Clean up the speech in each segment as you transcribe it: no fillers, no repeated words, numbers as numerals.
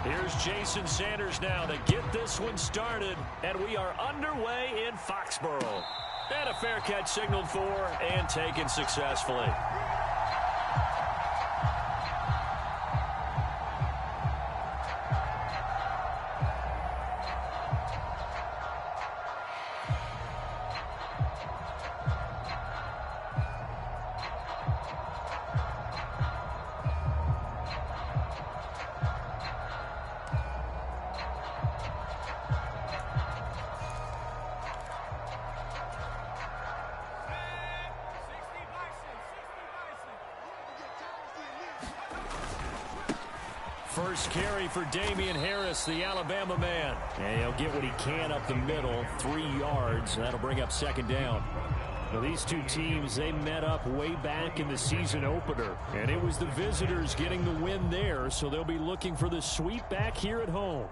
Here's Jason Sanders now to get this one started, and we are underway in Foxborough. And a fair catch signaled for and taken successfully. First carry for Damian Harris, the Alabama man. And he'll get what he can up the middle, 3 yards. That'll bring up second down. Now, these two teams, they met up way back in the season opener. And it was the visitors getting the win there, so they'll be looking for the sweep back here at home.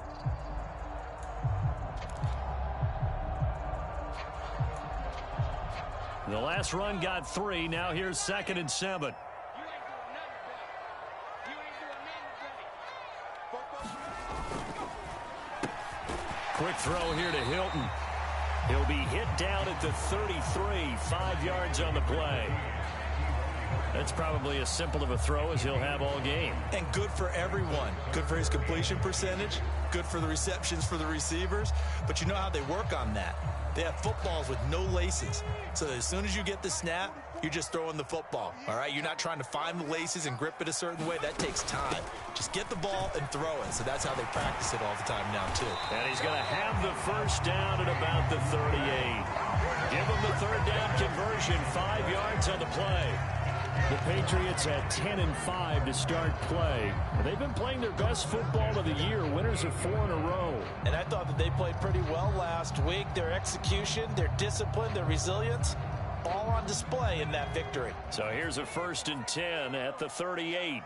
The last run got 3. Now here's 2nd and 7. Quick throw here to Hilton. He'll be hit down at the 33, 5 yards on the play. That's probably as simple of a throw as he'll have all game. And good for everyone. Good for his completion percentage. Good for the receptions for the receivers. But you know how they work on that. They have footballs with no laces. So as soon as you get the snap, you're just throwing the football. All right? You're not trying to find the laces and grip it a certain way. That takes time. Just get the ball and throw it. So that's how they practice it all the time now, too. And he's going to have the first down at about the 38. Give him the 3rd down conversion, 5 yards on the play. The Patriots at 10-5 to start play. They've been playing their best football of the year. Winners of 4 in a row. And I thought that they played pretty well last week. Their execution, their discipline, their resilience, all on display in that victory. So here's a 1st and 10 at the 38.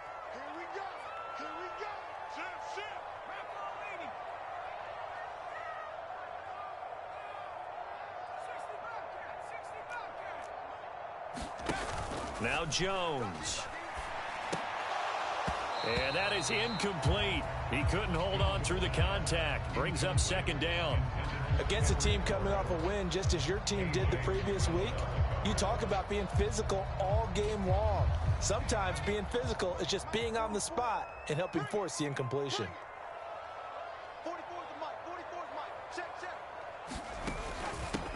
Now Jones. And that is incomplete. He couldn't hold on through the contact. Brings up 2nd down. Against a team coming off a win just as your team did the previous week, you talk about being physical all game long. Sometimes being physical is just being on the spot and helping force the incompletion. 44's the mic. 44's mic. Check.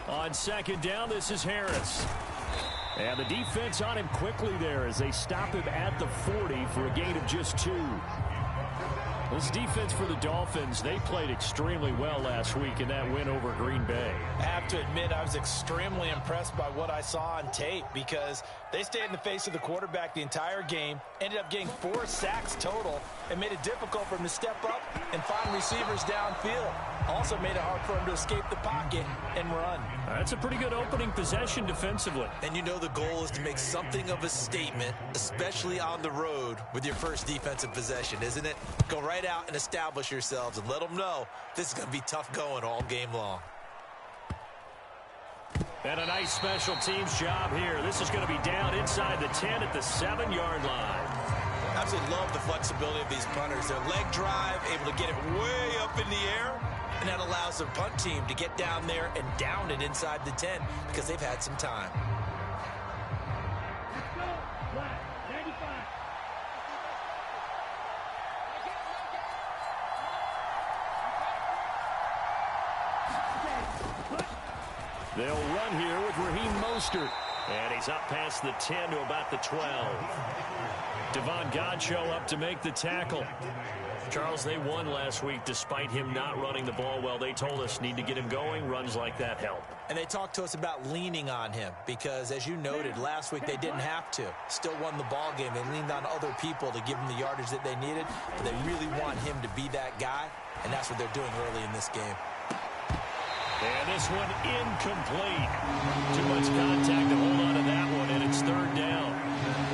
On 2nd down, this is Harris. And the defense on him quickly there as they stop him at the 40 for a gain of just 2. This defense for the Dolphins, they played extremely well last week in that win over Green Bay. I have to admit, I was extremely impressed by what I saw on tape because they stayed in the face of the quarterback the entire game, ended up getting 4 sacks total, and made it difficult for him to step up and find receivers downfield. Also made it hard for him to escape the pocket and run. That's a pretty good opening possession defensively. And you know the goal is to make something of a statement, especially on the road with your first defensive possession, isn't it? Go right out and establish yourselves and let them know this is going to be tough going all game long. And a nice special teams job here. This is going to be down inside the 10 at the 7-yard line. Absolutely love the flexibility of these punters. Their leg drive, able to get it way up in the air, and that allows their punt team to get down there and down it inside the 10 because they've had some time. They'll run here with Raheem Mostert. And he's up past the 10 to about the 12. Devon Godchaux up to make the tackle. Charles, they won last week despite him not running the ball well. They told us need to get him going. Runs like that help. And they talked to us about leaning on him because, as you noted, last week they didn't have to. Still won the ball game. They leaned on other people to give them the yardage that they needed. But they really want him to be that guy, and that's what they're doing early in this game. And this one incomplete. Too much contact to hold on to that one, and it's 3rd down.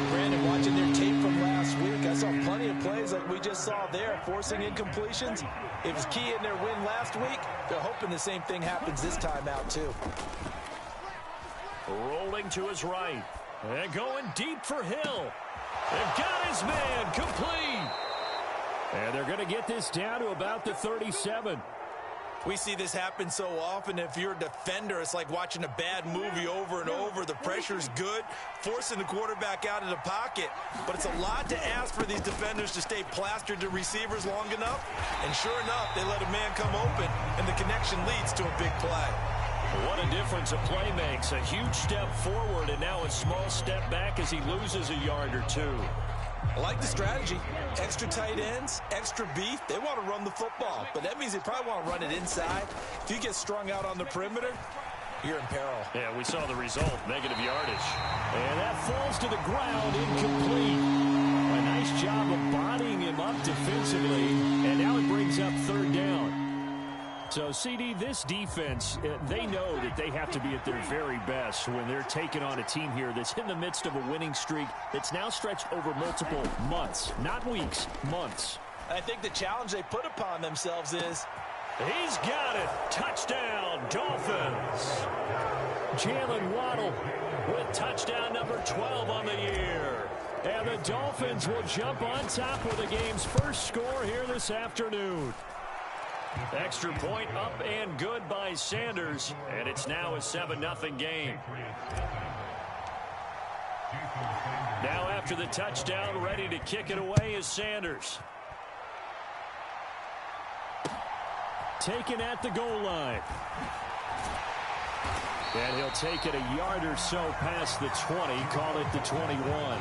Brandon, watching their tape from last week, I saw plenty of plays like we just saw there, forcing incompletions. It was key in their win last week. They're hoping the same thing happens this time out, too. Rolling to his right. And going deep for Hill. They've got his man complete. And they're going to get this down to about the 37. We see this happen so often. If you're a defender, it's like watching a bad movie over and over. The pressure's good, forcing the quarterback out of the pocket. But it's a lot to ask for these defenders to stay plastered to receivers long enough. And sure enough, they let a man come open, and the connection leads to a big play. What a difference a play makes. A huge step forward and now a small step back as he loses a yard or two. I like the strategy. Extra tight ends, extra beef. They want to run the football, but that means they probably want to run it inside. If you get strung out on the perimeter, you're in peril. Yeah, we saw the result, negative yardage. And that falls to the ground, incomplete. A nice job of bodying him up defensively, and now it brings up third down. So, CD, this defense, they know that they have to be at their very best when they're taking on a team here that's in the midst of a winning streak that's now stretched over multiple months, not weeks, months. I think the challenge they put upon themselves is... He's got it. Touchdown, Dolphins. Jalen Waddle with touchdown number 12 on the year. And the Dolphins will jump on top with the game's first score here this afternoon. Extra point up and good by Sanders, and it's now a 7-0 game. Now after the touchdown, ready to kick it away is Sanders. Taken at the goal line. And he'll take it a yard or so past the 20, call it the 21.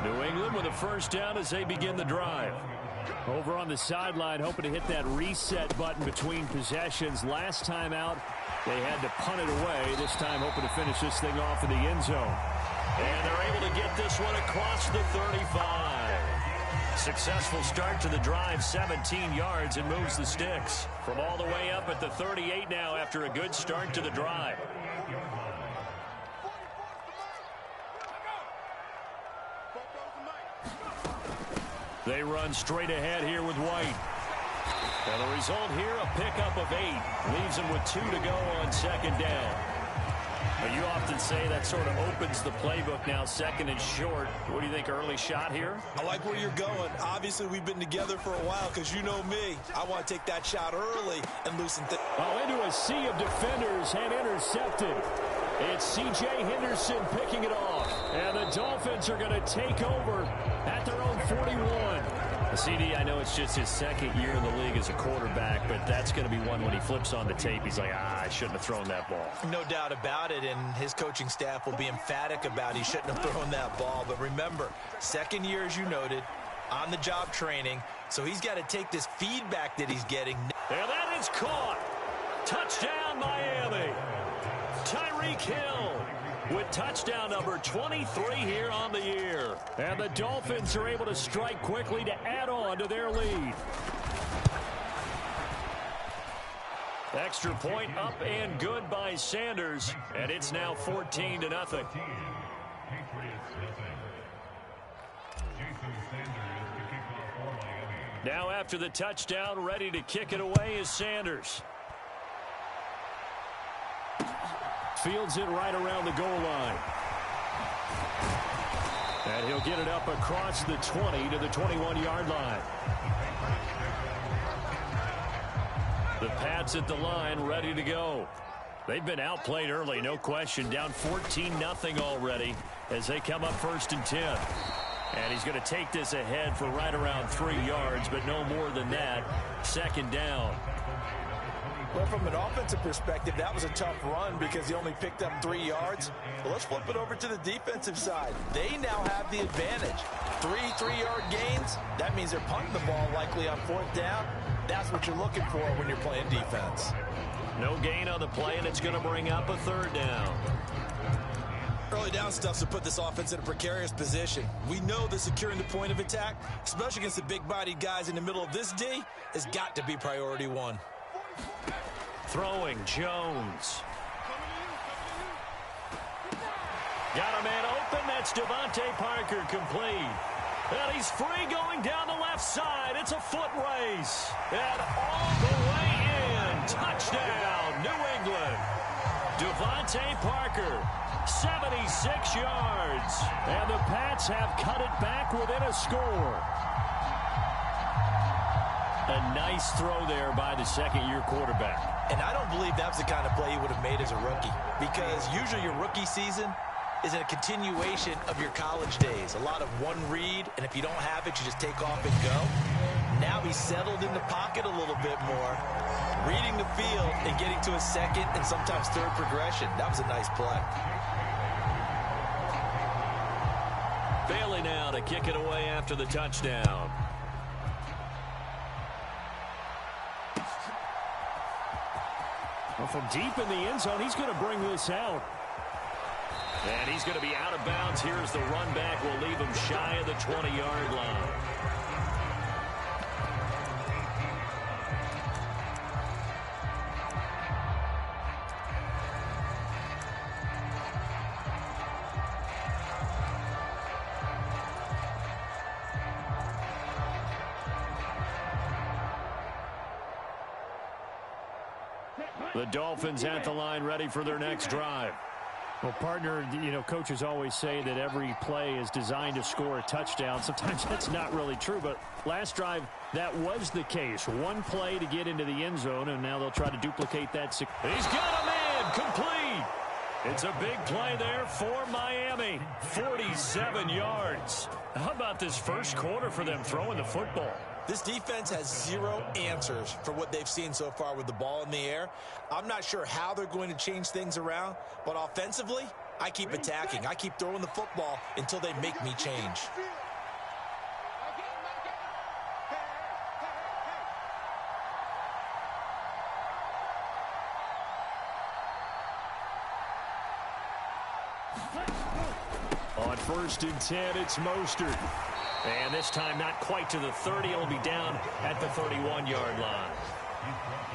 New England with a first down as they begin the drive. Over on the sideline, hoping to hit that reset button between possessions. Last time out, they had to punt it away. This time, hoping to finish this thing off in the end zone. And they're able to get this one across the 35. Successful start to the drive, 17 yards, and moves the sticks. From all the way up at the 38 now after a good start to the drive. They run straight ahead here with White. And the result here, a pickup of 8. Leaves them with 2 to go on second down. But you often say that sort of opens the playbook now, second and short. What do you think, early shot here? I like where you're going. Obviously, we've been together for a while because you know me. I want to take that shot early and loosen things. Oh, into a sea of defenders and intercepted. It's C.J. Henderson picking it off. And the Dolphins are going to take over at their own 41. CD, I know it's just his second year in the league as a quarterback, but that's going to be one when he flips on the tape. He's like, I shouldn't have thrown that ball. No doubt about it, and his coaching staff will be emphatic about he shouldn't have thrown that ball. But remember, second year, as you noted, on-the-job training, so he's got to take this feedback that he's getting. And that is caught. Touchdown, Miami. Tyreek Hill with touchdown number 23 here on the year. And the Dolphins are able to strike quickly to add on to their lead. Extra point up and good by Sanders. And it's now 14-0. Now after the touchdown, ready to kick it away is Sanders. Fields it right around the goal line. And he'll get it up across the 20 to the 21-yard line. The Pats at the line, ready to go. They've been outplayed early, no question. Down 14-0 already as they come up 1st and 10. And he's going to take this ahead for right around 3 yards, but no more than that. Second down. Well, from an offensive perspective, that was a tough run because he only picked up 3 yards. Well, let's flip it over to the defensive side. They now have the advantage. 3-3-yard gains. That means they're punting the ball likely on 4th down. That's what you're looking for when you're playing defense. No gain on the play, and it's going to bring up a 3rd down. Early down stuff to put this offense in a precarious position. We know that securing the point of attack, especially against the big-bodied guys in the middle of this D, has got to be priority 1. Throwing, Jones. Got a man open. That's Devontae Parker complete. And he's free going down the left side. It's a foot race. And all the way in. Touchdown, New England. Devontae Parker, 76 yards. And the Pats have cut it back within a score. A nice throw there by the second-year quarterback. And I don't believe that's the kind of play he would have made as a rookie, because usually your rookie season is a continuation of your college days. A lot of one read, and if you don't have it, you just take off and go. Now he's settled in the pocket a little bit more, reading the field and getting to a second and sometimes third progression. That was a nice play. Bailey now to kick it away after the touchdown. Well, from deep in the end zone, he's going to bring this out. And he's going to be out of bounds. Here's the run back. We'll leave him shy of the 20-yard line. The Dolphins at the line, ready for their next drive. Well, partner, you know, coaches always say that every play is designed to score a touchdown. Sometimes that's not really true, but last drive, that was the case. One play to get into the end zone, and now they'll try to duplicate that. He's got a man, complete. It's a big play there for Miami, 47 yards. How about this first quarter for them throwing the football? This defense has zero answers for what they've seen so far with the ball in the air. I'm not sure how they're going to change things around, but offensively, I keep attacking. I keep throwing the football until they make me change. On 1st and 10, it's Mostert. And this time not quite to the 30. It'll be down at the 31-yard line.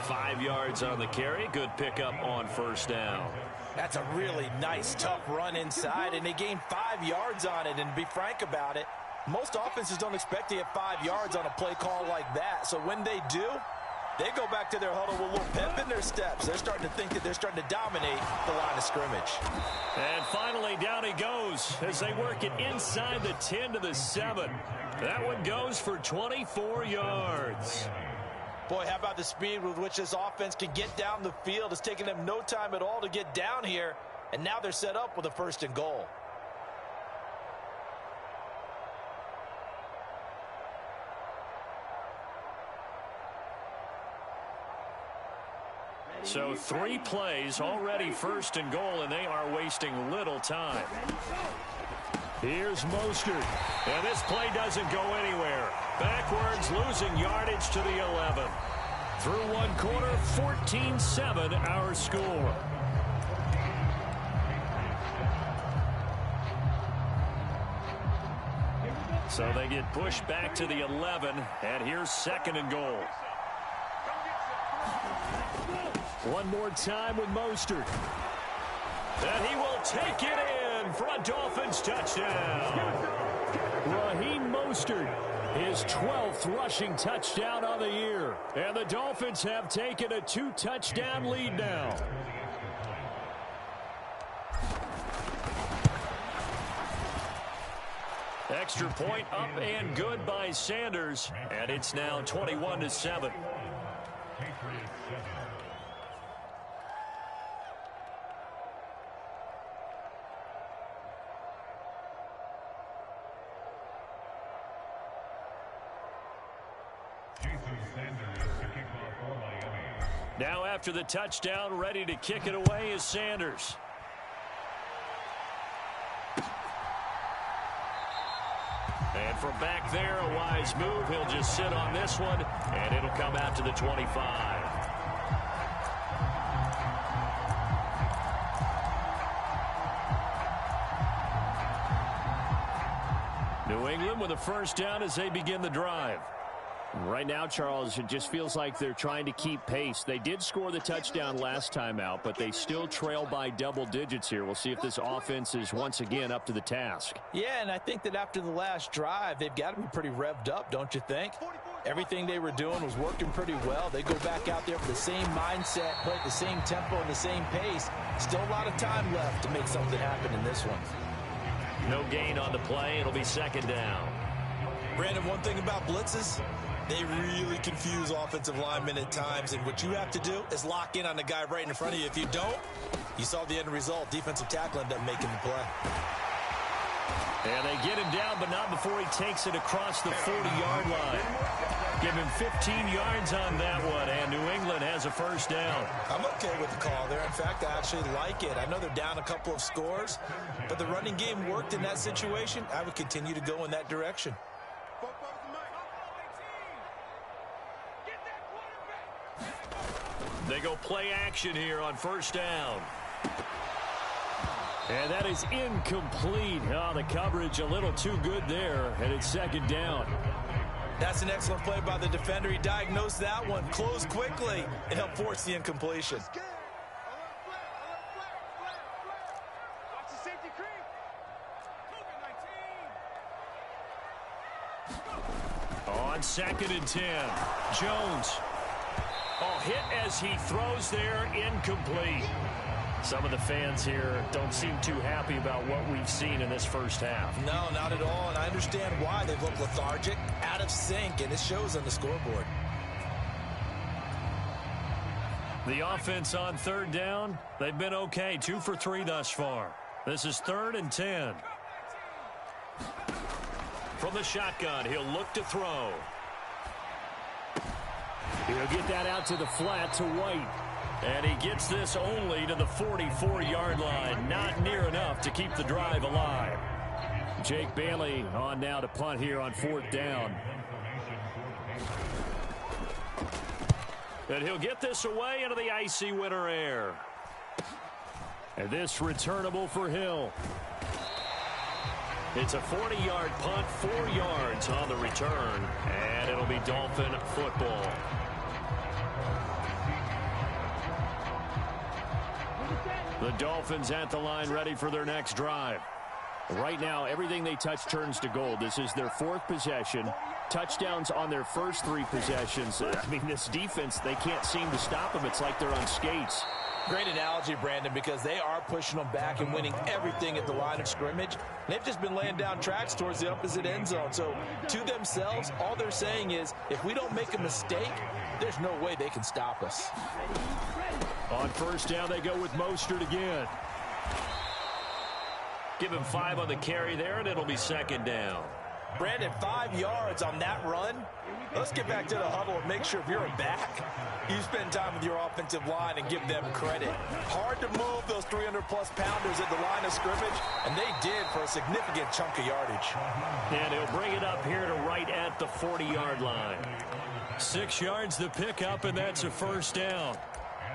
5 yards on the carry. Good pickup on first down. That's a really nice, tough run inside, and they gained 5 yards on it. And to be frank about it, most offenses don't expect to get 5 yards on a play call like that. So when they do, they go back to their huddle with a little pep in their steps. They're starting to think that they're starting to dominate the line of scrimmage. And finally, down he goes as they work it inside the 10 to the 7. That one goes for 24 yards. Boy, how about the speed with which this offense can get down the field? It's taken them no time at all to get down here, and now they're set up with a 1st and goal. So 3 plays, already 1st and goal, and they are wasting little time. Here's Mostert. And this play doesn't go anywhere. Backwards, losing yardage to the 11. Through one quarter, 14-7 our score. So they get pushed back to the 11, and here's 2nd and goal. One more time with Mostert. And he will take it in for a Dolphins touchdown. Raheem Mostert, his 12th rushing touchdown on the year. And the Dolphins have taken a 2-touchdown lead now. Extra point up and good by Sanders. And it's now 21-7. Now after the touchdown, ready to kick it away is Sanders. And from back there, a wise move. He'll just sit on this one, and it'll come out to the 25. New England with a 1st down as they begin the drive. Right now, Charles, it just feels like they're trying to keep pace. They did score the touchdown last time out, but they still trail by double digits here. We'll see if this offense is once again up to the task. Yeah, and I think that after the last drive, they've got to be pretty revved up, don't you think? Everything they were doing was working pretty well. They go back out there with the same mindset, play at the same tempo and the same pace. Still a lot of time left to make something happen in this one. No gain on the play. It'll be second down. Brandon, one thing about blitzes, they really confuse offensive linemen at times, and what you have to do is lock in on the guy right in front of you. If you don't, you saw the end result. Defensive tackle ended up making the play. And they get him down, but not before he takes it across the 40-yard line. Give him 15 yards on that one, and New England has a first down. I'm okay with the call there. In fact, I actually like it. I know they're down a couple of scores, but the running game worked in that situation. I would continue to go in that direction. They go play action here on first down. And that is incomplete. Oh, the coverage a little too good there, and it's second down. That's an excellent play by the defender. He diagnosed that one, closed quickly, and helped force the incompletion. On 2nd and 10, Jones. Oh, hit as he throws there, incomplete. Some of the fans here don't seem too happy about what we've seen in this first half. No, not at all, and I understand why. They've looked lethargic, out of sync, and it shows on the scoreboard. The offense on third down, they've been okay. 2 for 3 thus far. This is 3rd and 10. From the shotgun, he'll look to throw. He'll get that out to the flat to White. And he gets this only to the 44-yard line. Not near enough to keep the drive alive. Jake Bailey on now to punt here on 4th down. And he'll get this away into the icy winter air. And this returnable for Hill. It's a 40-yard punt, 4 yards on the return. And it'll be Dolphin football. The Dolphins at the line ready for their next drive. Right now, everything they touch turns to gold. This is their 4th possession. Touchdowns on their first 3 possessions. I mean, this defense, they can't seem to stop them. It's like they're on skates. Great analogy, Brandon, because they are pushing them back and winning everything at the line of scrimmage. They've just been laying down tracks towards the opposite end zone. So to themselves, all they're saying is, if we don't make a mistake, there's no way they can stop us. On first down, they go with Mostert again. Give him 5 on the carry there, and it'll be second down. Brandon, 5 yards on that run. Let's get back to the huddle and make sure if you're a back, you spend time with your offensive line and give them credit. Hard to move those 300-plus pounders at the line of scrimmage, and they did for a significant chunk of yardage. And he'll bring it up here to right at the 40-yard line. 6 yards the pickup, and that's a first down.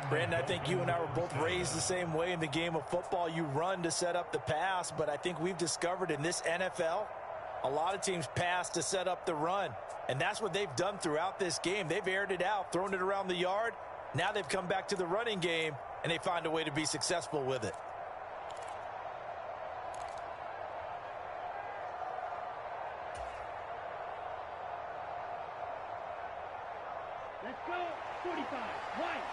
Brandon, I think you and I were both raised the same way in the game of football. You run to set up the pass, but I think we've discovered in this NFL, a lot of teams pass to set up the run. And that's what they've done throughout this game. They've aired it out, thrown it around the yard. Now they've come back to the running game, and they find a way to be successful with it. Let's go. 45. White.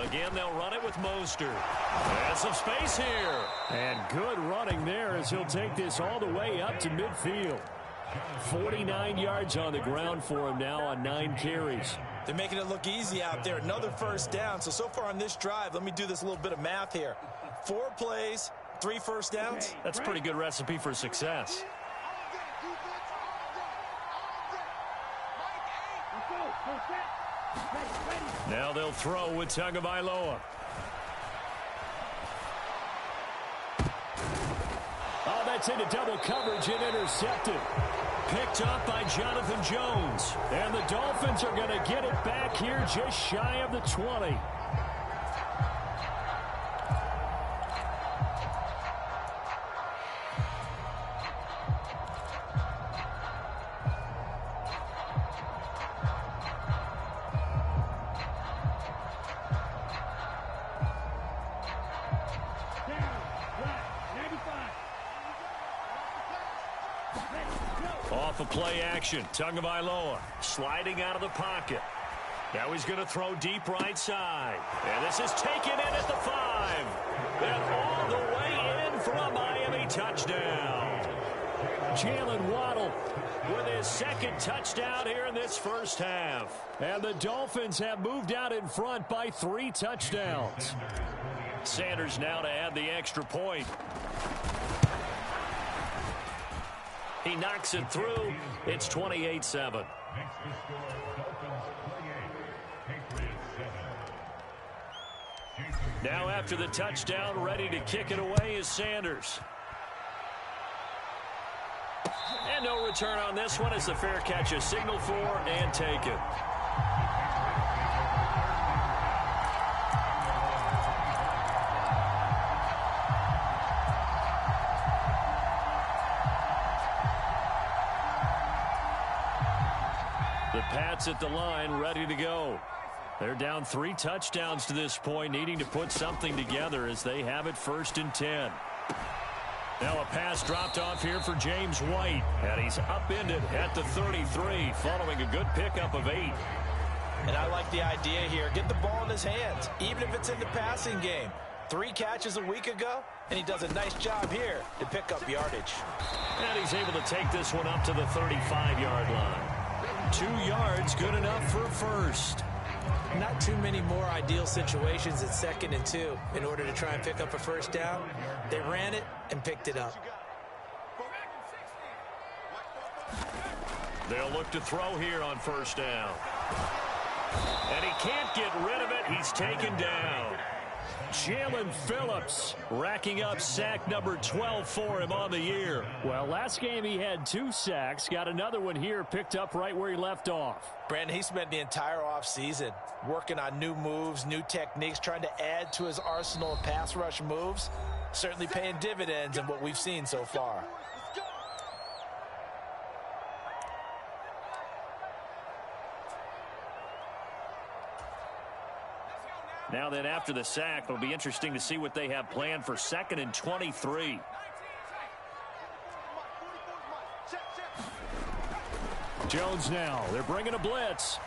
Again, they'll run it with Mostert. There's some space here. And good running there as he'll take this all the way up to midfield. 49 yards on the ground for him now on 9 carries. They're making it look easy out there. Another first down. So far on this drive, let me do this little bit of math here. 4 plays, 3 first downs. That's a pretty good recipe for success. Now they'll throw with Tagovailoa. Oh, that's into double coverage and intercepted. Picked up by Jonathan Jones. And the Dolphins are going to get it back here just shy of the 20. Off of play action, Tagovailoa sliding out of the pocket. Now he's going to throw deep right side. And this is taken in at the 5. And all the way in for a Miami touchdown. Jalen Waddle with his second touchdown here in this first half. And the Dolphins have moved out in front by 3 touchdowns. Sanders now to add the extra point. He knocks it through. It's 28-7. Now after the touchdown, ready to kick it away is Sanders. And no return on this one as the fair catch is signaled for and taken. The Pats at the line, ready to go. They're down 3 touchdowns to this point, needing to put something together as they have it 1st and 10. Now a pass dropped off here for James White, and he's upended at the 33 following a good pickup of 8. And I like the idea here. Get the ball in his hands, even if it's in the passing game. 3 catches a week ago, and he does a nice job here to pick up yardage. And he's able to take this one up to the 35-yard line. 2 yards, good enough for a first. Not too many more ideal situations at 2nd and 2 in order to try and pick up a first down. They ran it and picked it up. They'll look to throw here on 1st down. And he can't get rid of it. He's taken down. Jalen Phillips racking up sack number 12 for him on the year. Well, last game he had 2 sacks. Got another one here picked up right where he left off. Brandon, he spent the entire offseason working on new moves, new techniques, trying to add to his arsenal of pass rush moves. Certainly paying dividends in what we've seen so far. Now then, after the sack, it'll be interesting to see what they have planned for 2nd and 23. Jones now. They're bringing a blitz.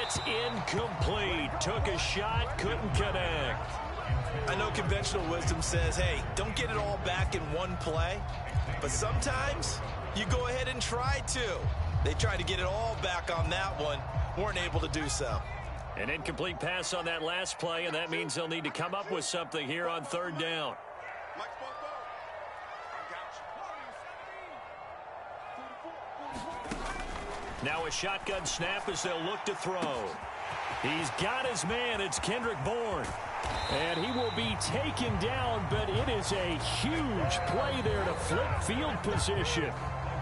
It's incomplete. Took a shot, couldn't connect. I know conventional wisdom says, hey, don't get it all back in one play. But sometimes you go ahead and try to. They tried to get it all back on that one. Weren't able to do so. An incomplete pass on that last play, and that means they'll need to come up with something here on 3rd down. Now a shotgun snap as they'll look to throw. He's got his man. It's Kendrick Bourne. And he will be taken down, but it is a huge play there to flip field position.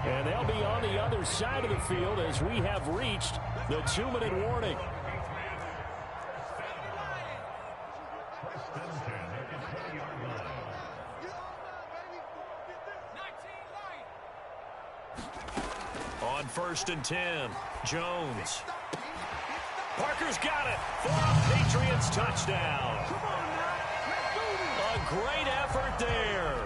And they'll be on the other side of the field as we have reached the 2-minute warning. On 1st and 10, Jones. Parker's got it for a Patriots touchdown. A great effort there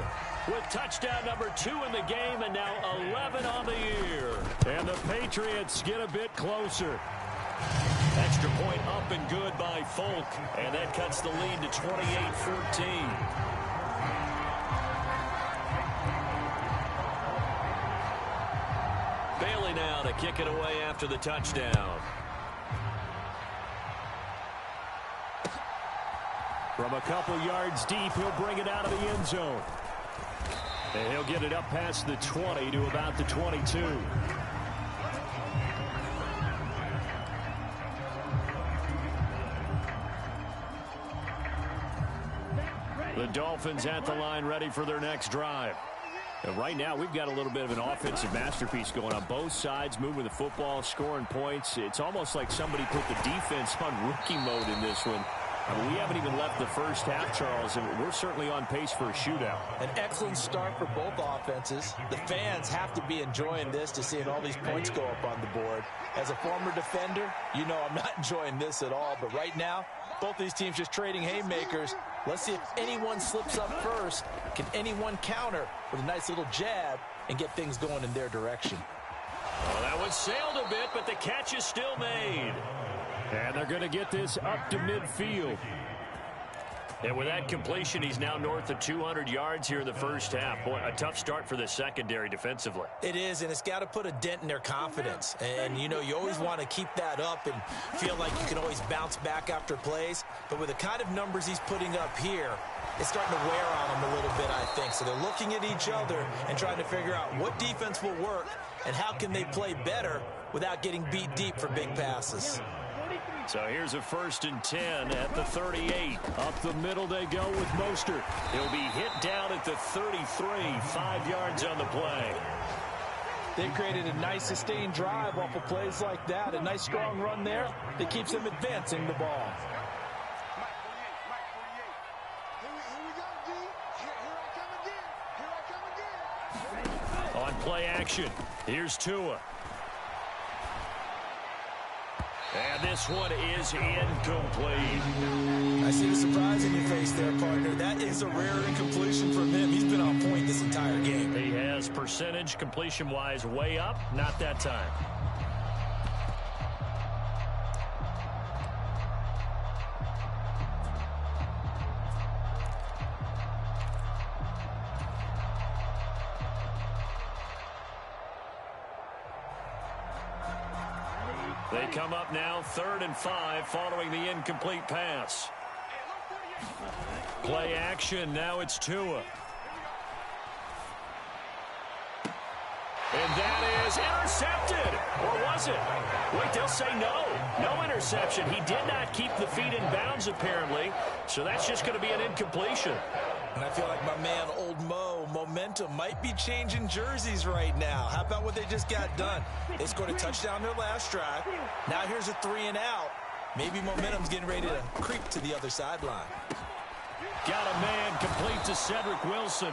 with touchdown number 2 in the game and now 11 on the year. And the Patriots get a bit closer. Extra point up and good by Folk, and that cuts the lead to 28-14. Bailey now to kick it away after the touchdown. From a couple yards deep, he'll bring it out of the end zone. And he'll get it up past the 20 to about the 22. The Dolphins at the line ready for their next drive. And right now, we've got a little bit of an offensive masterpiece going on. Both sides moving the football, scoring points. It's almost like somebody put the defense on rookie mode in this one. I mean, we haven't even left the first half, Charles, and we're certainly on pace for a shootout. An excellent start for both offenses. The fans have to be enjoying this to seeing all these points go up on the board. As a former defender, you know I'm not enjoying this at all, but right now, Both these teams just trading haymakers. Let's see if anyone slips up first. Can anyone counter with a nice little jab and get things going in their direction? Well, that one sailed a bit, but the catch is still made. And they're going to get this up to midfield. And with that completion, he's now north of 200 yards here in the first half. Boy, a tough start for the secondary defensively. It is, and it's got to put a dent in their confidence. And, you know, you always want to keep that up and feel like you can always bounce back after plays. But with the kind of numbers he's putting up here, it's starting to wear on them a little bit, I think. So they're looking at each other and trying to figure out what defense will work and how can they play better without getting beat deep for big passes. So here's a 1st and 10 at the 38. Up the middle they go with Mostert. He'll be hit down at the 33, 5 yards on the play. They've created a nice sustained drive off of plays like that. A nice strong run there that keeps them advancing the ball. On play action, here's Tua. And this one is incomplete. I see the surprise in your face there, partner. That is a rare incompletion from him. He's been on point this entire game. He has percentage completion-wise way up, not that time. They come up now 3rd and 5 following the incomplete pass. Play action, now it's Tua. And that is intercepted. Or was it? Wait, they'll say no. No interception. He did not keep the feet in bounds, apparently. So that's just going to be an incompletion. And I feel like my man, Old Mo, momentum might be changing jerseys right now. How about what they just got done? They scored a touchdown their last drive. Now here's a 3 and out. Maybe momentum's getting ready to creep to the other sideline. Got a man complete to Cedric Wilson.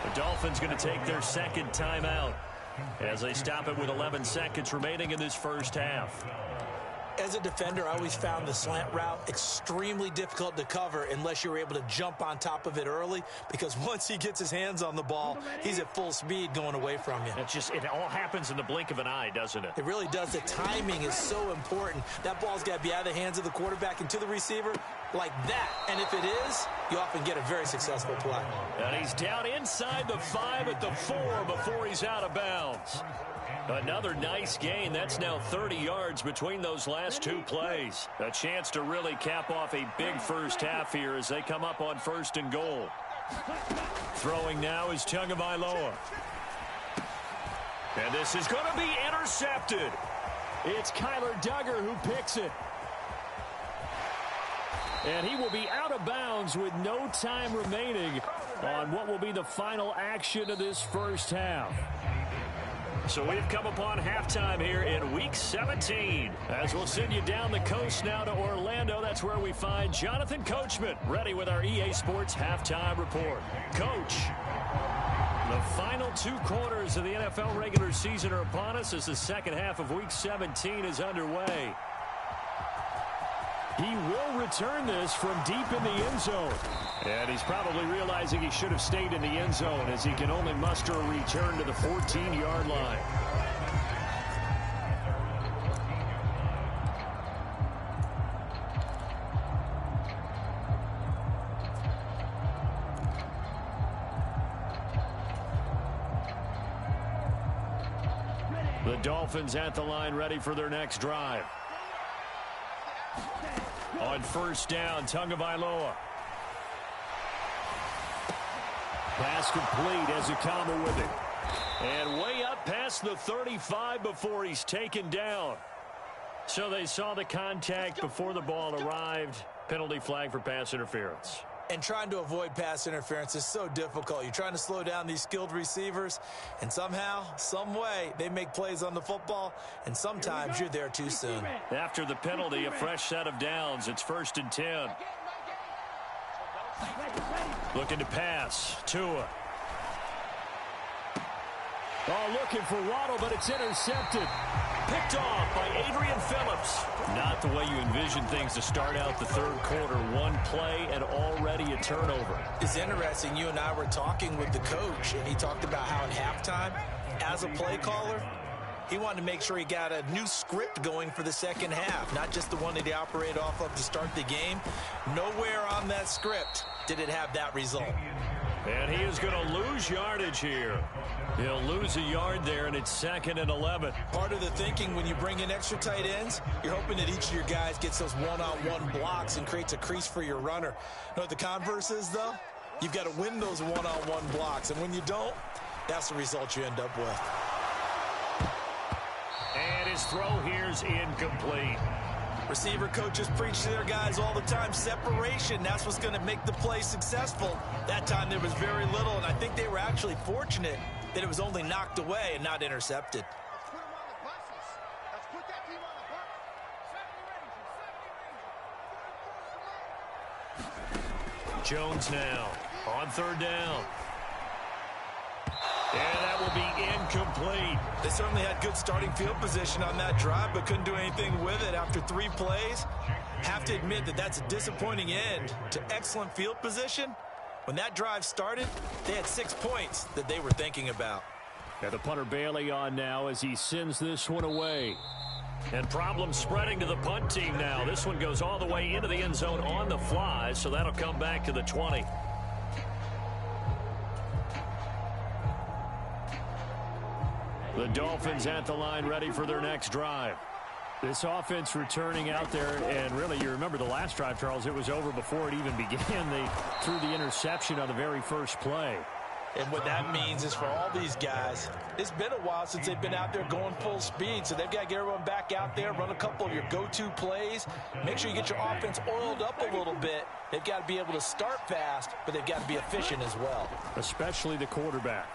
The Dolphins going to take their 2nd timeout as they stop it with 11 seconds remaining in this first half. As a defender, I always found the slant route extremely difficult to cover unless you're able to jump on top of it early, because once he gets his hands on the ball, he's at full speed going away from you. It all happens in the blink of an eye, doesn't it? It really does. The timing is so important. That ball's got to be out of the hands of the quarterback and to the receiver like that. And if it is, you often get a very successful play. And he's down inside the 5 at the 4 before he's out of bounds. Another nice gain. That's now 30 yards between those last 2 plays. A chance to really cap off a big first half here as they come up on 1st and goal. Throwing now is Tagovailoa. And this is going to be intercepted. It's Kyler Duggar who picks it. And he will be out of bounds with no time remaining on what will be the final action of this first half. So we've come upon halftime here in Week 17. As we'll send you down the coast now to Orlando, that's where we find Jonathan Coachman, ready with our EA Sports Halftime Report. Coach, the final 2 quarters of the NFL regular season are upon us as the second half of Week 17 is underway. He will return this from deep in the end zone. And he's probably realizing he should have stayed in the end zone as he can only muster a return to the 14-yard line. The Dolphins at the line ready for their next drive. On 1st down, Tagovailoa. Pass complete as a combo with it. And way up past the 35 before he's taken down. So they saw the contact before the ball arrived. Penalty flag for pass interference. And trying to avoid pass interference is so difficult. You're trying to slow down these skilled receivers, and somehow, some way, they make plays on the football, and sometimes you're there too soon. After the penalty, a fresh set of downs. It's 1st and 10. Looking to pass. Tua. Oh, looking for Waddle, but it's intercepted. Picked off by Adrian Phillips. Not the way you envision things to start out the third quarter. One play and already a turnover. It's interesting. You and I were talking with the coach, and he talked about how at halftime, as a play caller, he wanted to make sure he got a new script going for the second half, not just the one that he operated off of to start the game. Nowhere on that script did it have that result. And he is going to lose yardage here. He'll lose a yard there, and it's 2nd and 11. Part of the thinking when you bring in extra tight ends, you're hoping that each of your guys gets those one-on-one blocks and creates a crease for your runner. You know what the converse is, though? You've got to win those one-on-one blocks, and when you don't, that's the result you end up with. And his throw here's incomplete. Receiver coaches preach to their guys all the time, separation, that's what's going to make the play successful. That time there was very little, and I think they were actually fortunate that it was only knocked away and not intercepted. Put him on the buses. Let's put that team on the bus. Jones now on 3rd down. And that will be incomplete. They certainly had good starting field position on that drive, but couldn't do anything with it after 3 plays. Have to admit that that's a disappointing end to excellent field position. When that drive started, they had 6 points that they were thinking about. Now the punter Bailey on now as he sends this one away. And problems spreading to the punt team now. This one goes all the way into the end zone on the fly, so that'll come back to the 20. The Dolphins at the line ready for their next drive. This offense returning out there, and really you remember the last drive, Charles, it was over before it even began. They threw the interception on the very first play. And what that means is for all these guys, it's been a while since they've been out there going full speed, so they've got to get everyone back out there, run a couple of your go-to plays, make sure you get your offense oiled up a little bit. They've got to be able to start fast, but they've got to be efficient as well. Especially the quarterback.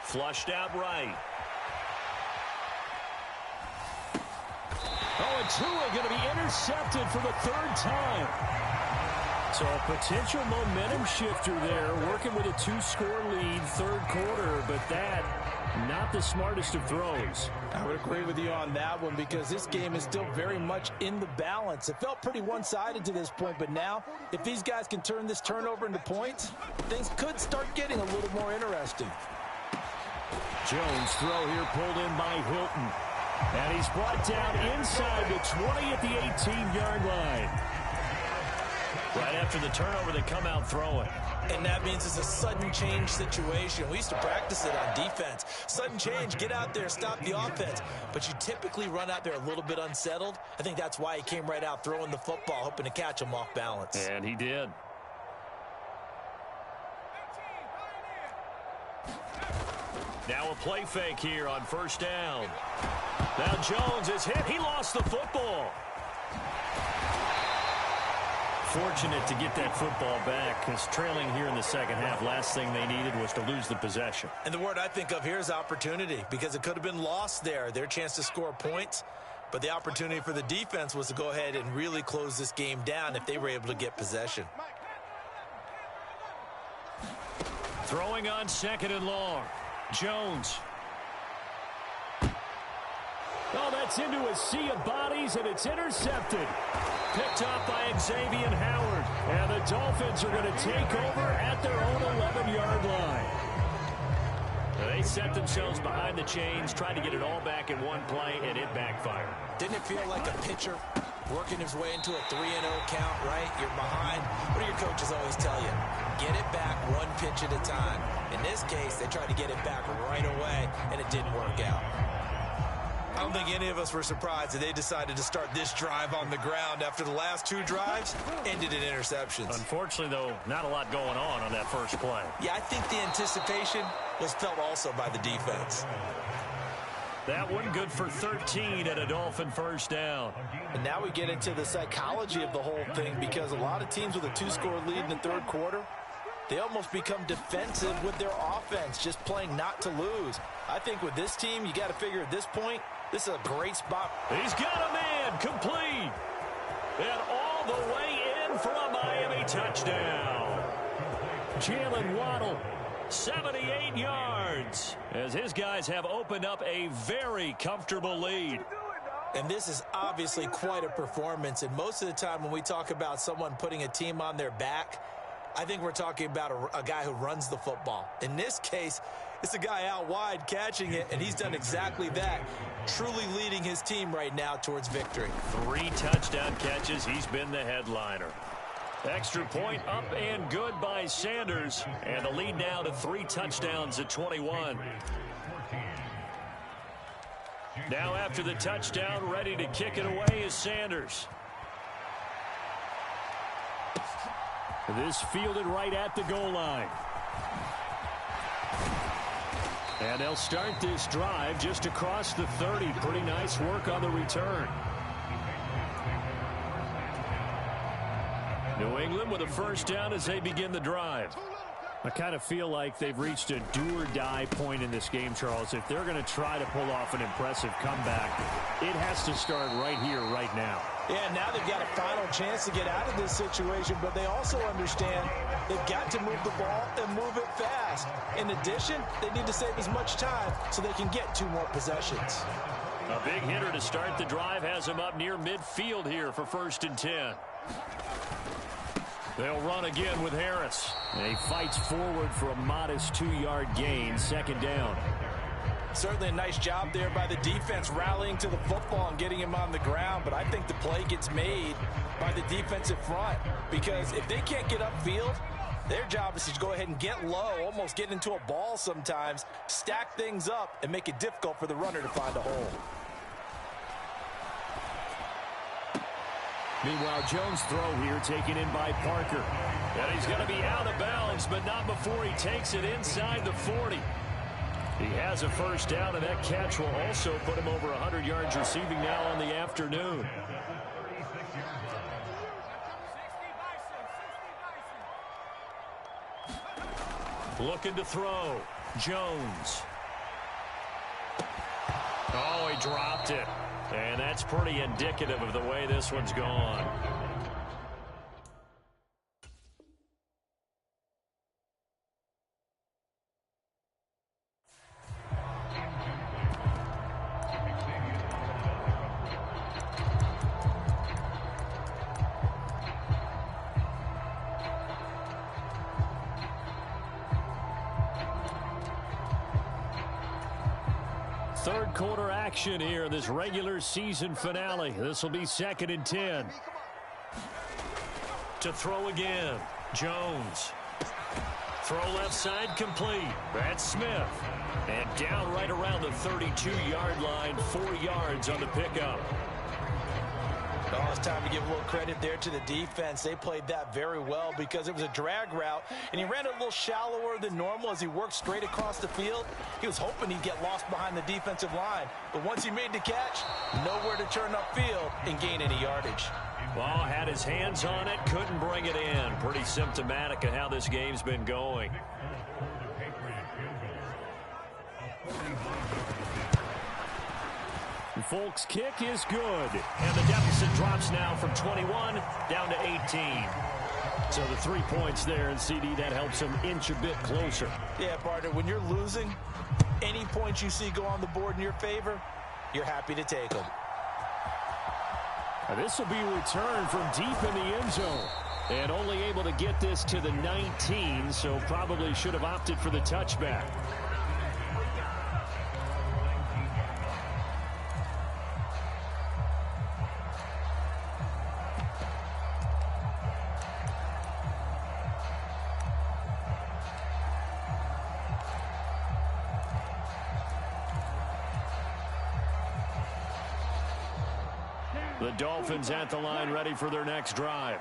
Flushed out right. Oh, and Tua going to be intercepted for the 3rd time. So a potential momentum shifter there, working with a 2-score lead, 3rd quarter, but that, not the smartest of throws. I would agree with you on that one because this game is still very much in the balance. It felt pretty one-sided to this point, but now, if these guys can turn this turnover into points, things could start getting a little more interesting. Jones' throw here pulled in by Hilton. And he's brought down inside the 20 at the 18-yard line. Right after the turnover, they come out throwing. And that means it's a sudden change situation. We used to practice it on defense. Sudden change, get out there, stop the offense. But you typically run out there a little bit unsettled. I think that's why he came right out throwing the football, hoping to catch him off balance. And he did. Now a play fake here on 1st down. Now Jones is hit. He lost the football. Fortunate to get that football back because trailing here in the second half, last thing they needed was to lose the possession. And the word I think of here is opportunity because it could have been lost there. Their chance to score points. But the opportunity for the defense was to go ahead and really close this game down if they were able to get possession. Throwing on 2nd and long. Jones. Oh, that's into a sea of bodies, and it's intercepted. Picked up by Xavier Howard. And the Dolphins are going to take over at their own 11-yard line. They set themselves behind the chains, tried to get it all back in one play, and it backfired. Didn't it feel like a pitcher working his way into a 3-0 count, right? You're behind. What do your coaches always tell you? Get it back one pitch at a time. In this case, they tried to get it back right away, and it didn't work out. I don't think any of us were surprised that they decided to start this drive on the ground after the last 2 drives ended in interceptions. Unfortunately, though, not a lot going on that first play. Yeah, I think the anticipation was felt also by the defense. That one good for 13 at a Dolphin 1st down. And now we get into the psychology of the whole thing because a lot of teams with a 2-score lead in the 3rd quarter, they almost become defensive with their offense, just playing not to lose. I think with this team, you got to figure at this point, this is a great spot. He's got a man complete. And all the way in for a Miami touchdown. Jalen Waddle 78 yards, as his guys have opened up a very comfortable lead. And this is obviously quite a performance. And most of the time when we talk about someone putting a team on their back, I think we're talking about a guy who runs the football. In this case, it's a guy out wide catching it, and he's done exactly that, truly leading his team right now towards victory. 3 touchdown catches. He's been the headliner. Extra point up and good by Sanders. And the lead now to 3 touchdowns at 21. Now after the touchdown, ready to kick it away is Sanders. This fielded right at the goal line. And they'll start this drive just across the 30. Pretty nice work on the return. New England with a first down as they begin the drive. I kind of feel like they've reached a do-or-die point in this game, Charles. If they're going to try to pull off an impressive comeback, it has to start right here, right now. Yeah, now they've got a final chance to get out of this situation, but they also understand they've got to move the ball and move it fast. In addition, they need to save as much time so they can get 2 more possessions. A big hitter to start the drive has him up near midfield here for 1st and 10. They'll run again with Harris. And he fights forward for a modest 2-yard gain, 2nd down. Certainly a nice job there by the defense rallying to the football and getting him on the ground, but I think the play gets made by the defensive front because if they can't get upfield, their job is to go ahead and get low, almost get into a ball sometimes, stack things up, and make it difficult for the runner to find a hole. Meanwhile, Jones' throw here taken in by Parker. And he's going to be out of bounds, but not before he takes it inside the 40. He has a first down, and that catch will also put him over 100 yards receiving now on the afternoon. Looking to throw. Jones. Oh, he dropped it. And that's pretty indicative of the way this one's gone. Third quarter action here in this regular season finale. This will be 2nd and 10. To throw again. Jones. Throw left side complete. That's Smith. And down right around the 32-yard line. 4 yards on the pickup. Oh, it's time to give a little credit there to the defense. They played that very well because it was a drag route, and he ran it a little shallower than normal as he worked straight across the field. He was hoping he'd get lost behind the defensive line, but once he made the catch, nowhere to turn upfield and gain any yardage. Ball had his hands on it, couldn't bring it in. Pretty symptomatic of how this game's been going. Folk's kick is good. And the deficit drops now from 21 down to 18. So the 3 points there, and CD, that helps him inch a bit closer. Yeah, partner, when you're losing, any points you see go on the board in your favor, you're happy to take them. This will be returned from deep in the end zone. And only able to get this to the 19, so probably should have opted for the touchback. The Dolphins at the line ready for their next drive.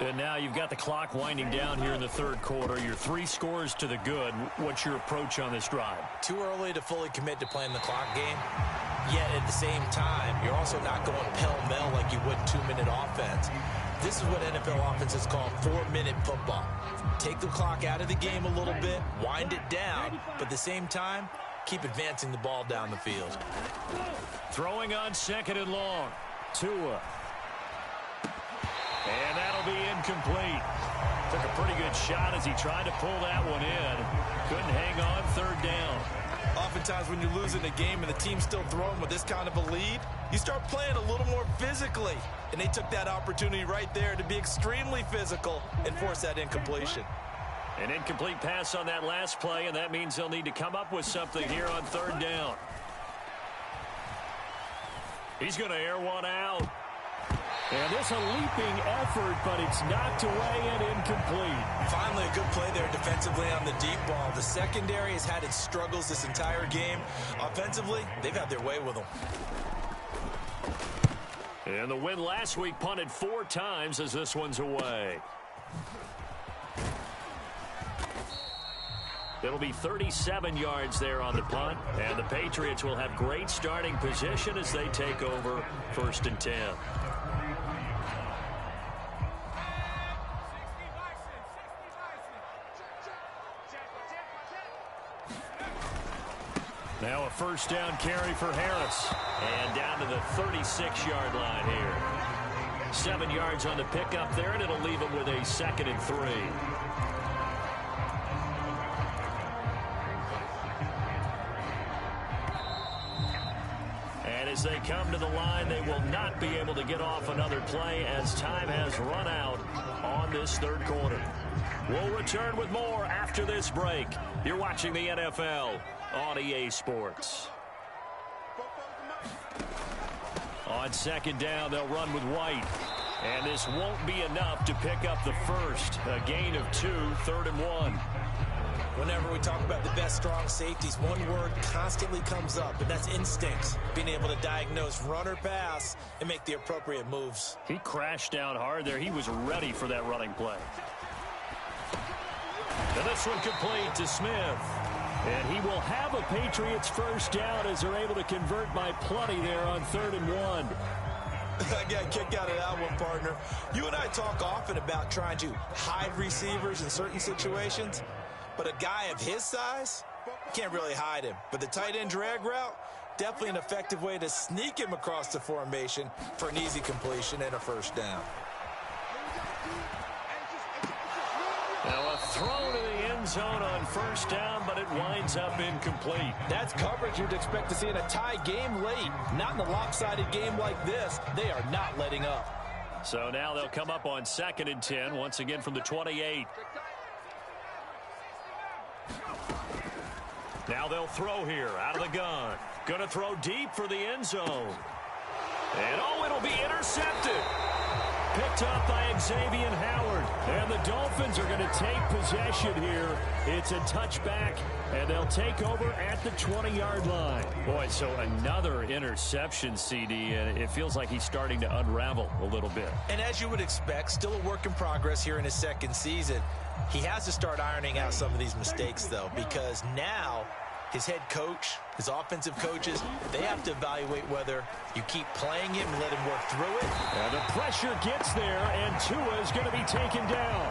And now you've got the clock winding down here in the third quarter. Your 3 scores to the good. What's your approach on this drive? Too early to fully commit to playing the clock game. Yet at the same time, you're also not going pell-mell like you would 2-minute offense. This is what NFL offenses call 4-minute football. Take the clock out of the game a little bit, wind it down, but at the same time, keep advancing the ball down the field. Throwing on 2nd and long. Tua. And that'll be incomplete. Took a pretty good shot as he tried to pull that one in. Couldn't hang on, third down. Oftentimes when you're losing a game and the team's still throwing with this kind of a lead, you start playing a little more physically. And they took that opportunity right there to be extremely physical and force that incompletion. An incomplete pass on that last play, and that means they'll need to come up with something here on third down. He's going to air one out. And this a leaping effort, but it's knocked away and incomplete. Finally, a good play there defensively on the deep ball. The secondary has had its struggles this entire game. Offensively, they've had their way with them. And the win last week punted 4 times as this one's away. It'll be 37 yards there on the punt, and the Patriots will have great starting position as they take over 1st and 10. Now a first down carry for Harris. And down to the 36-yard line here. 7 yards on the pickup there, and it'll leave him with a 2nd and 3. And as they come to the line, they will not be able to get off another play as time has run out on this third quarter. We'll return with more after this break. You're watching the NFL on EA Sports. On 2nd down, they'll run with White. And this won't be enough to pick up the first. A gain of 2, 3rd and 1. Whenever we talk about the best strong safeties, one word constantly comes up, and that's instincts. Being able to diagnose run or pass and make the appropriate moves. He crashed down hard there. He was ready for that running play. And this one complete to Smith. And he will have a Patriots first down as they're able to convert by plenty there on 3rd and 1. I got a kick out of that one, partner. You and I talk often about trying to hide receivers in certain situations, but a guy of his size, can't really hide him. But the tight end drag route, definitely an effective way to sneak him across the formation for an easy completion and a first down. Now a throw to the end zone on first down, but it winds up incomplete. That's coverage you'd expect to see in a tie game late. Not in a lopsided game like this. They are not letting up. So now they'll come up on 2nd and 10, once again from the 28. Now they'll throw here out of the gun. Going to throw deep for the end zone. And oh, it'll be intercepted. Picked up by Xavier Howard. And the Dolphins are going to take possession here. It's a touchback, and they'll take over at the 20-yard line. Boy, so another interception, CD, and it feels like he's starting to unravel a little bit. And as you would expect, still a work in progress here in his 2nd season. He has to start ironing out some of these mistakes, though, because now his head coach, his offensive coaches, they have to evaluate whether you keep playing him and let him work through it. And the pressure gets there, and Tua is going to be taken down.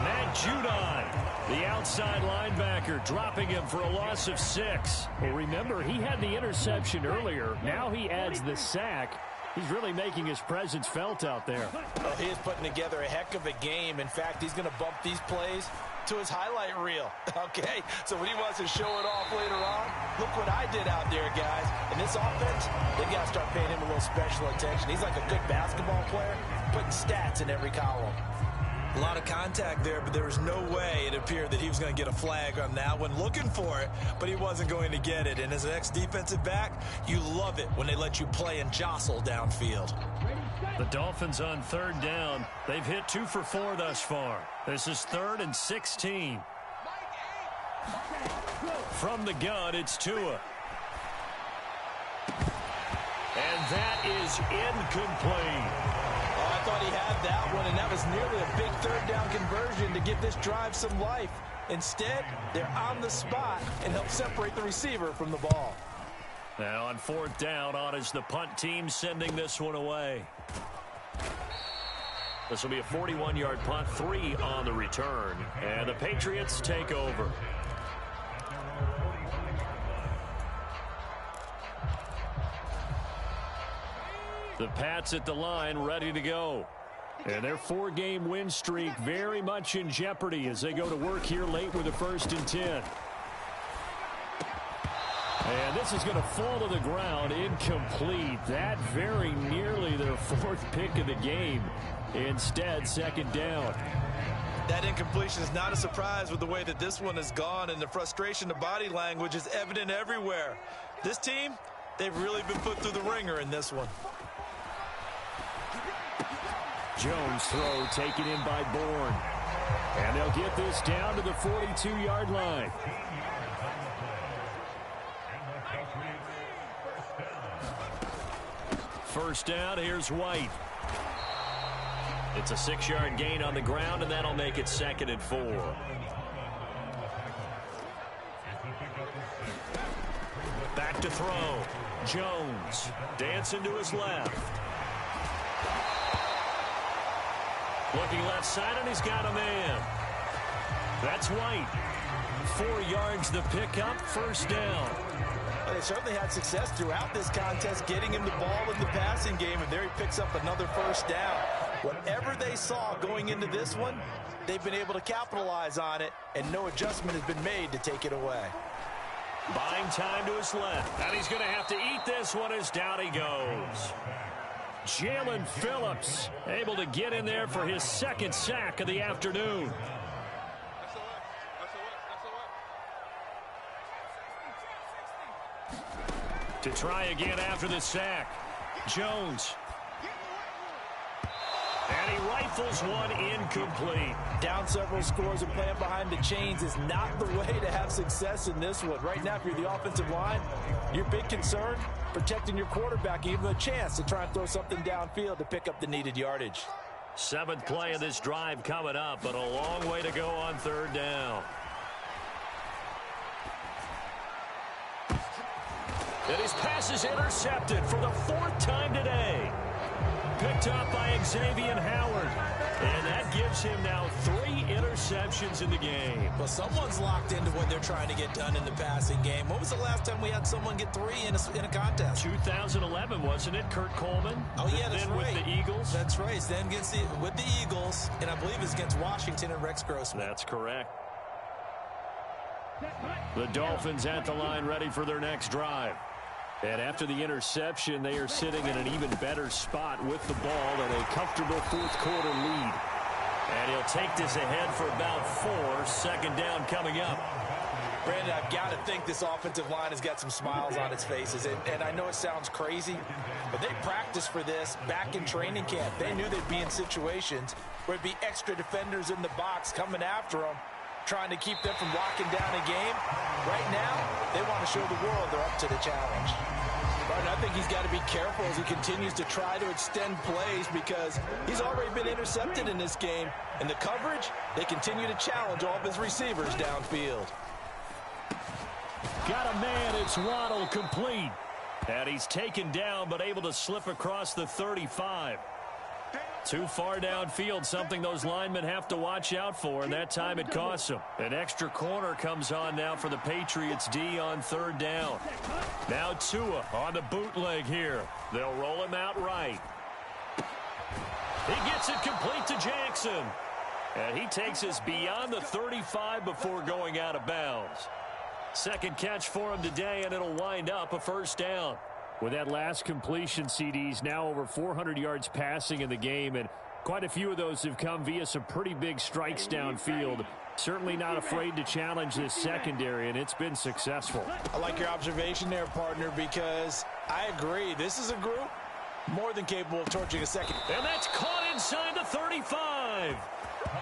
Matt Judon, the outside linebacker, dropping him for a loss of 6. Well, remember, he had the interception earlier. Now he adds the sack. He's really making his presence felt out there. Oh, he is putting together a heck of a game. In fact, he's going to bump these plays to his highlight reel. Okay, so when he wants to show it off later on, look what I did out there, guys. In this offense, they've got to start paying him a little special attention. He's like a good basketball player, putting stats in every column. A lot of contact there, but there was no way it appeared that he was going to get a flag on that one. Looking for it, but he wasn't going to get it. And as an ex-defensive back, you love it when they let you play and jostle downfield. The Dolphins on 3rd down. They've hit 2 for 4 thus far. This is 3rd and 16. From the gun, it's Tua. And that is incomplete. I thought he had that one, and that was nearly a big 3rd down conversion to give this drive some life. Instead, they're on the spot and help separate the receiver from the ball. Now on 4th down, on is the punt team sending this one away. This will be a 41-yard punt, 3 on the return, and the Patriots take over. The Pats at the line, ready to go. And their 4-game win streak very much in jeopardy as they go to work here late with a 1st and 10. And this is going to fall to the ground, incomplete. That very nearly their 4th pick of the game. Instead, 2nd down. That incompletion is not a surprise with the way that this one has gone, and the frustration, the body language is evident everywhere. This team, they've really been put through the ringer in this one. Jones throw taken in by Bourne. And they'll get this down to the 42-yard line. First down, here's White. It's a 6-yard gain on the ground, and that'll make it 2nd and 4. Back to throw. Jones dancing to his left. Looking left side, and he's got a man. That's White. 4 yards the pickup, 1st down. Well, they certainly had success throughout this contest getting him the ball in the passing game, and there he picks up another 1st down. Whatever they saw going into this one, they've been able to capitalize on it, and no adjustment has been made to take it away. Buying time to his left, and he's going to have to eat this one as down he goes. Jalen Phillips able to get in there for his 2nd sack of the afternoon. To try again after the sack. Jones. And he rifles one incomplete. Down several scores and playing behind the chains is not the way to have success in this one. Right now, if you're the offensive line, your big concern, protecting your quarterback, give him a chance to try and throw something downfield to pick up the needed yardage. 7th play of this drive coming up, but a long way to go on 3rd down. And his pass is intercepted for the 4th time today. Picked up by Xavier Howard. And that gives him now 3 interceptions in the game. Well, someone's locked into what they're trying to get done in the passing game. When was the last time we had someone get 3 in a contest? 2011, wasn't it? Kurt Coleman? Oh, yeah, that's then right. With the Eagles? That's right. Then with the Eagles, and I believe it's against Washington and Rex Grossman. That's correct. The Dolphins at the line ready for their next drive. And after the interception, they are sitting in an even better spot with the ball and a comfortable 4th quarter lead. And he'll take this ahead for about 4. 2nd down coming up. Brandon, I've got to think this offensive line has got some smiles on its faces. And I know it sounds crazy, but they practiced for this back in training camp. They knew they'd be in situations where it'd be extra defenders in the box coming after them, trying to keep them from locking down a game. Right now, they want to show the world they're up to the challenge. But I think he's got to be careful as he continues to try to extend plays because he's already been intercepted in this game. And the coverage, they continue to challenge all of his receivers downfield. Got a man, it's Waddle, complete. And he's taken down but able to slip across the 35. Too far downfield, something those linemen have to watch out for, and that time it costs them. An extra corner comes on now for the Patriots D on 3rd down. Now Tua on the bootleg here. They'll roll him out right. He gets it complete to Jackson. And he takes us beyond the 35 before going out of bounds. 2nd catch for him today, and it'll wind up a 1st down. With that last completion, CD's now over 400 yards passing in the game, and quite a few of those have come via some pretty big strikes downfield. Certainly not afraid to challenge this secondary, and it's been successful. I like your observation there, partner, because I agree. This is a group more than capable of torching a second. And that's caught inside the 35.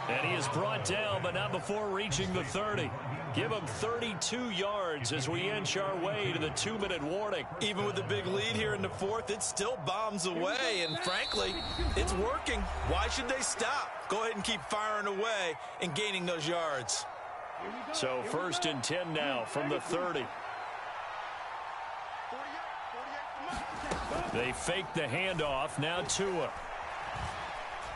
And he is brought down, but not before reaching the 30. Give him 32 yards as we inch our way to the 2-minute warning. Even with the big lead here in the 4th, it still bombs away, and frankly, it's working. Why should they stop? Go ahead and keep firing away and gaining those yards. So 1st and 10 now from the 30. They fake the handoff. Now Tua.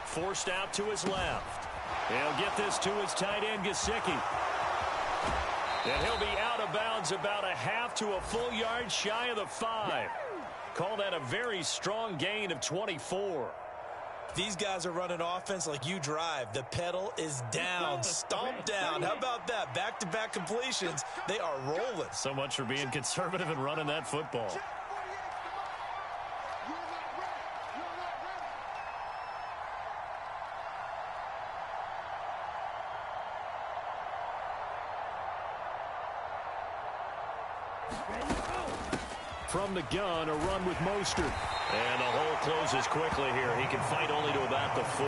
Forced out to his left. He'll get this to his tight end, Gesicki. And he'll be out of bounds about a half to a full yard shy of the 5. Call that a very strong gain of 24. These guys are running offense like you drive. The pedal is down, stomped down. How about that? Back-to-back completions. They are rolling. So much for being conservative and running that football. From the gun, a run with Mostert. And the hole closes quickly here. He can fight only to about the 4.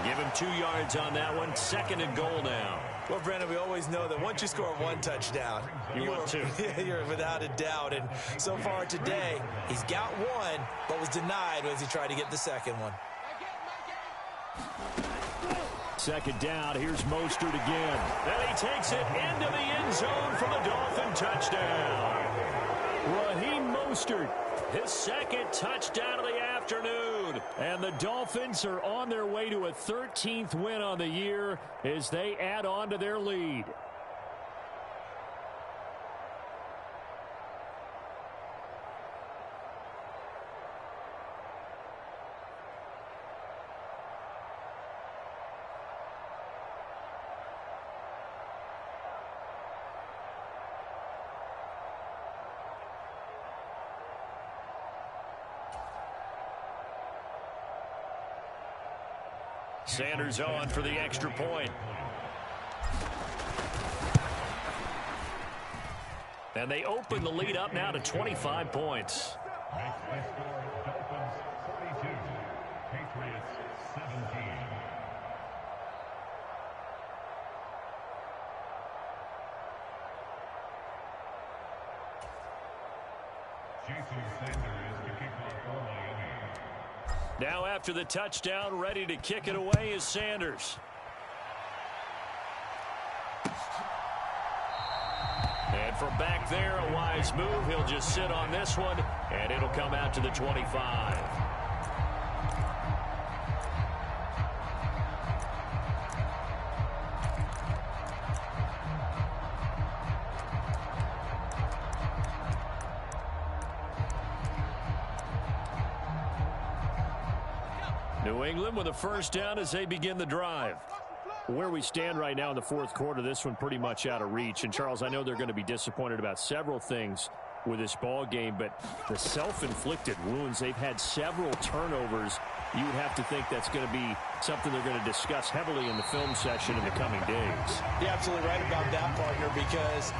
Give him 2 yards on that one. 2nd and goal now. Well, Brandon, we always know that once you score 1 touchdown, you're without a doubt. And so far today, he's got 1, but was denied as he tried to get the 2nd one. 2nd down. Here's Mostert again. And he takes it into the end zone for the Dolphin touchdown. Raheem Mostert, his 2nd touchdown of the afternoon. And the Dolphins are on their way to a 13th win on the year as they add on to their lead. Sanders on for the extra point. And they open the lead up now to 25 points. Dolphins 42, Patriots 17. Jason Sanders to kick off for Miami. Now after the touchdown, ready to kick it away is Sanders. And from back there, a wise move. He'll just sit on this one, and it'll come out to the 25. New England with a first down as they begin the drive. Where we stand right now in the 4th quarter, this one pretty much out of reach. And, Charles, I know they're going to be disappointed about several things with this ball game, but the self-inflicted wounds, they've had several turnovers. You would have to think that's going to be something they're going to discuss heavily in the film session in the coming days. You're absolutely right about that, partner, because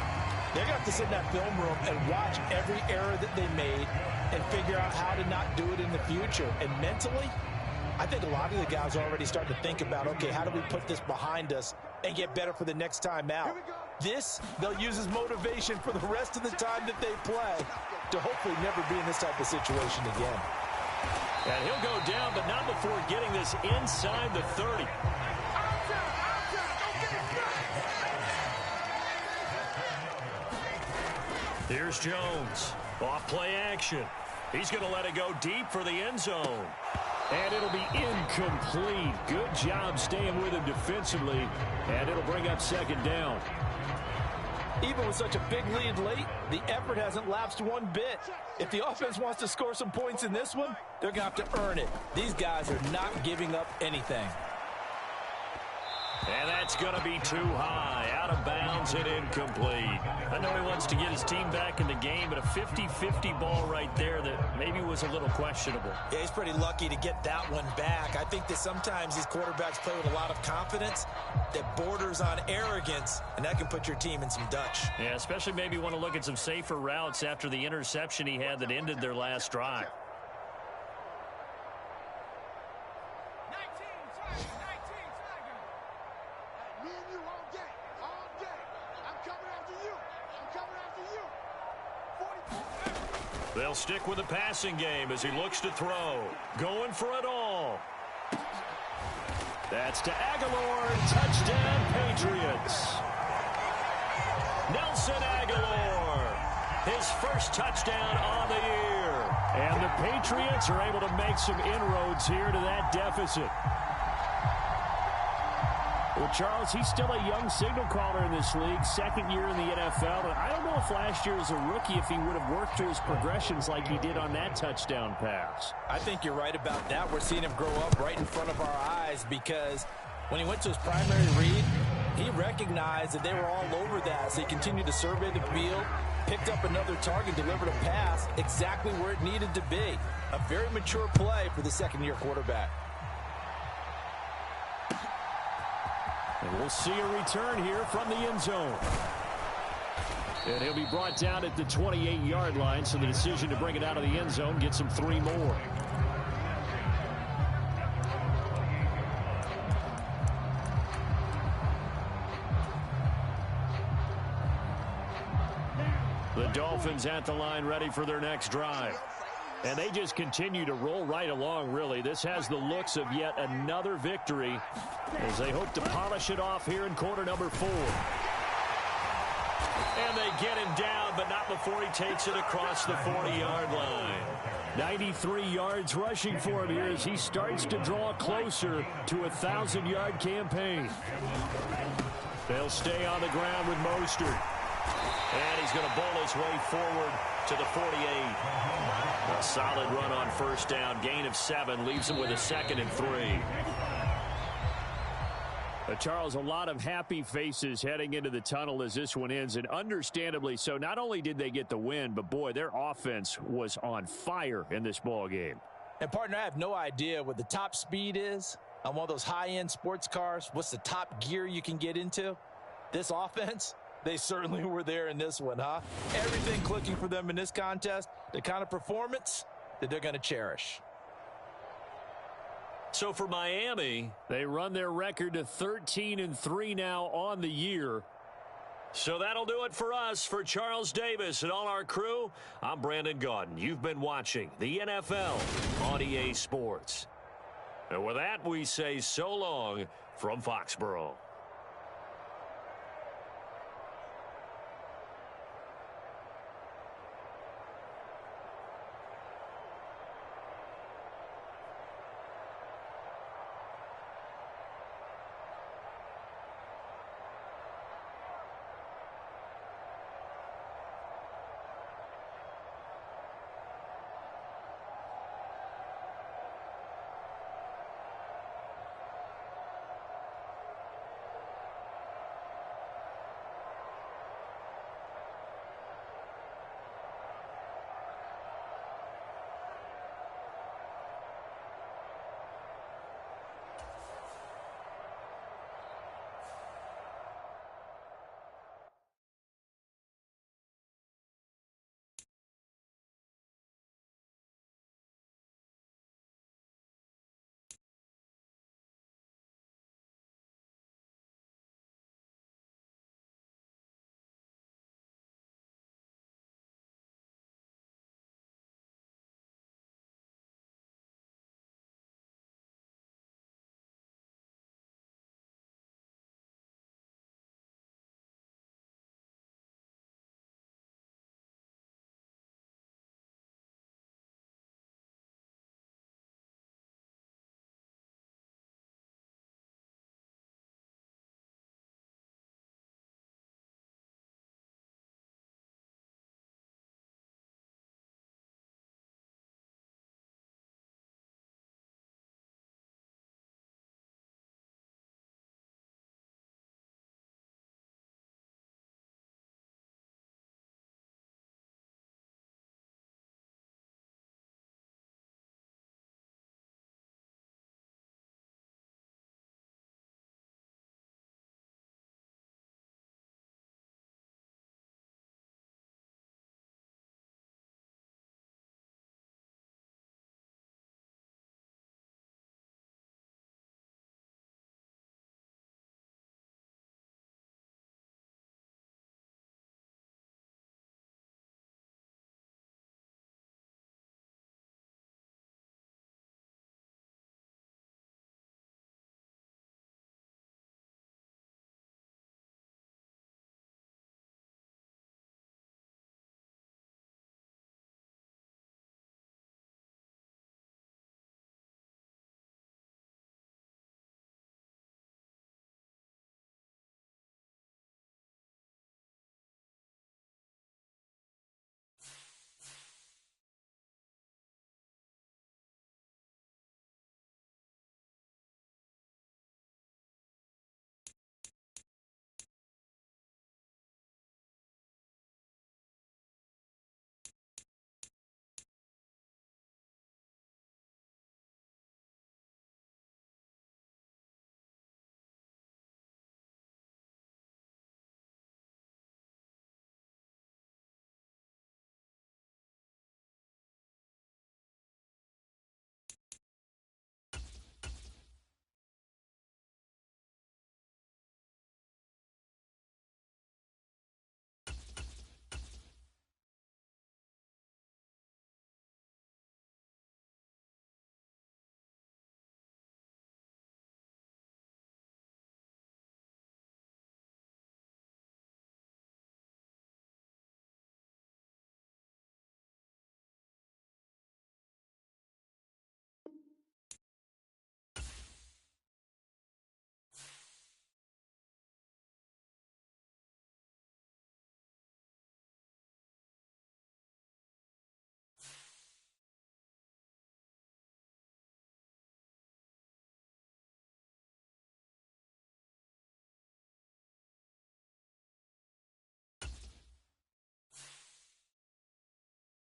they're going to have to sit in that film room and watch every error that they made and figure out how to not do it in the future. And mentally, I think a lot of the guys are already starting to think about, okay, how do we put this behind us and get better for the next time out? This, they'll use as motivation for the rest of the time that they play to hopefully never be in this type of situation again. And he'll go down, but not before getting this inside the 30. Here's Jones. Off play action. He's going to let it go deep for the end zone. And it'll be incomplete. Good job staying with him defensively. And it'll bring up 2nd down. Even with such a big lead late, the effort hasn't lapsed one bit. If the offense wants to score some points in this one, they're going to have to earn it. These guys are not giving up anything. And that's going to be too high. Out of bounds and incomplete. I know he wants to get his team back in the game, but a 50-50 ball right there that maybe was a little questionable. Yeah, he's pretty lucky to get that one back. I think that sometimes these quarterbacks play with a lot of confidence that borders on arrogance, and that can put your team in some Dutch. Yeah, especially maybe want to look at some safer routes after the interception he had that ended their last drive. They'll stick with the passing game as he looks to throw. Going for it all. That's to Aguilar. Touchdown, Patriots. Nelson Aguilar. His first touchdown on the year. And the Patriots are able to make some inroads here to that deficit. Well, Well, Charles, he's still a young signal caller in this league, second year in the NFL. And I don't know if last year as a rookie if he would have worked through his progressions like he did on that touchdown pass. I think you're right about that. We're seeing him grow up right in front of our eyes because when he went to his primary read, he recognized that they were all over that. So he continued to survey the field, picked up another target, delivered a pass exactly where it needed to be. A very mature play for the second-year quarterback. And we'll see a return here from the end zone. And he'll be brought down at the 28-yard line, so the decision to bring it out of the end zone gets him 3 more. The Dolphins at the line ready for their next drive. And they just continue to roll right along, really. This has the looks of yet another victory as they hope to polish it off here in quarter number 4. And they get him down, but not before he takes it across the 40-yard line. 93 yards rushing for him here as he starts to draw closer to a 1,000-yard campaign. They'll stay on the ground with Mostert. And he's going to bowl his way forward to the 48. A solid run on first down. Gain of 7 leaves him with a 2nd and 3. Charles, a lot of happy faces heading into the tunnel as this one ends, and understandably so. Not only did they get the win, but boy, their offense was on fire in this ball game. And partner, I have no idea what the top speed is on one of those high-end sports cars. What's the top gear you can get into? This offense, they certainly were there in this one, huh? Everything clicking for them in this contest, the kind of performance that they're going to cherish. So for Miami, they run their record to 13-3 now on the year. So that'll do it for us. For Charles Davis and all our crew, I'm Brandon Gaudin. You've been watching the NFL on EA Sports. And with that, we say so long from Foxborough.